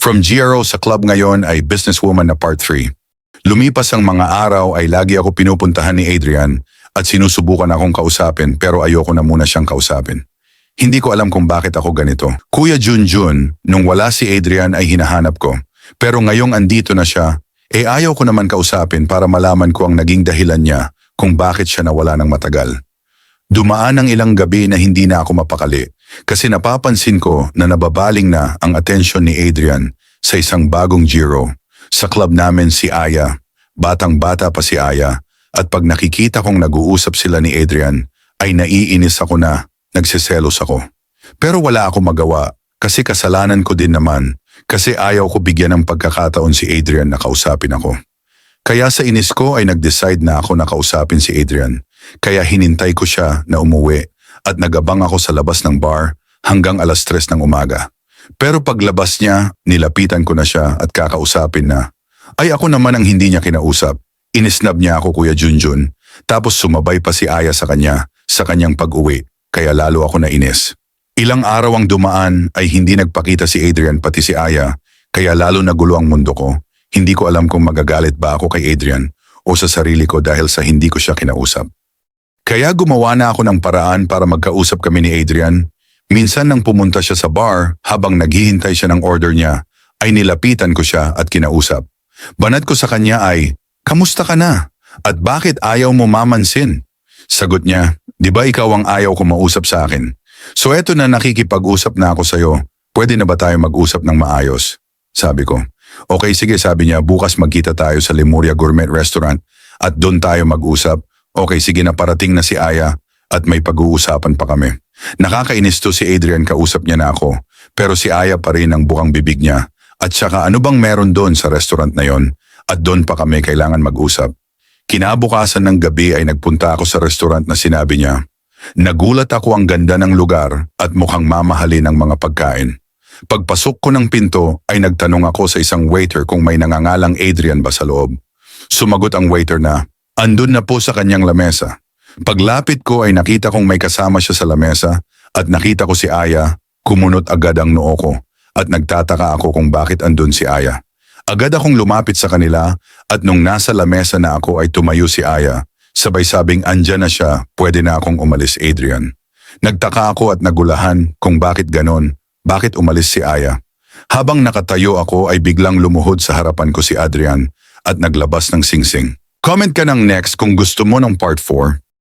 From GRO sa club ngayon ay businesswoman na part 3. Lumipas ang mga araw ay lagi ako pinupuntahan ni Adrian at sinusubukan akong kausapin pero ayoko na muna siyang kausapin. Hindi ko alam kung bakit ako ganito. Kuya Junjun, nung wala si Adrian ay hinahanap ko. Pero ngayong andito na siya, ayaw ko naman kausapin para malaman ko ang naging dahilan niya kung bakit siya nawala ng matagal. Dumaan ang ilang gabi na hindi na ako mapakali kasi napapansin ko na nababaling na ang atensyon ni Adrian sa isang bagong GRO. Sa club namin si Aya, batang-bata pa si Aya, at pag nakikita kong nag-uusap sila ni Adrian ay naiinis ako na, nagsiselos ako. Pero wala ako magawa kasi kasalanan ko din naman kasi ayaw ko bigyan ng pagkakataon si Adrian na kausapin ako. Kaya sa inis ko ay nag-decide na ako na kausapin si Adrian. Kaya hinintay ko siya na umuwi at nagabang ako sa labas ng bar hanggang 3:00 ng umaga. Pero paglabas niya, nilapitan ko na siya at kakausapin na. Ay ako naman ang hindi niya kinausap. Inisnab niya ako Kuya Junjun. Tapos sumabay pa si Aya sa kanya sa kanyang pag-uwi. Kaya lalo ako nainis. Ilang araw ang dumaan ay hindi nagpakita si Adrian pati si Aya. Kaya lalo nagulo ang mundo ko. Hindi ko alam kung magagalit ba ako kay Adrian o sa sarili ko dahil sa hindi ko siya kinausap. Kaya gumawa na ako ng paraan para magkausap kami ni Adrian. Minsan nang pumunta siya sa bar habang naghihintay siya ng order niya, ay nilapitan ko siya at kinausap. Banat ko sa kanya ay, "Kamusta ka na? At bakit ayaw mo mamansin?" Sagot niya, "Di ba ikaw ang ayaw ko mausap sa akin? So eto na nakikipag-usap na ako sa'yo. Pwede na ba tayo mag-usap ng maayos?" Sabi ko. "Okay sige," sabi niya, "bukas magkita tayo sa Lemuria Gourmet Restaurant at doon tayo mag-usap." Okay sige na parating na si Aya at may pag-uusapan pa kami. Nakakainis to si Adrian kausap niya na ako pero si Aya pa rin ang bukang bibig niya at saka ano bang meron doon sa restaurant na yon at doon pa kami kailangan mag-usap. Kinabukasan ng gabi ay nagpunta ako sa restaurant na sinabi niya. Nagulat ako ang ganda ng lugar at mukhang mamahalin ang mga pagkain. Pagpasok ko ng pinto ay nagtanong ako sa isang waiter kung may nangangalang Adrian ba sa loob. Sumagot ang waiter na, "Andun na po sa kanyang lamesa." Paglapit ko ay nakita kong may kasama siya sa lamesa at nakita ko si Aya, kumunot agad ang noo ko at nagtataka ako kung bakit andun si Aya. Agad akong lumapit sa kanila at nung nasa lamesa na ako ay tumayo si Aya. Sabay sabing andyan na siya, pwede na akong umalis Adrian. Nagtaka ako at nagulahan kung bakit ganon, bakit umalis si Aya. Habang nakatayo ako ay biglang lumuhod sa harapan ko si Adrian at naglabas ng singsing. Comment ka ng next kung gusto mo ng part 4.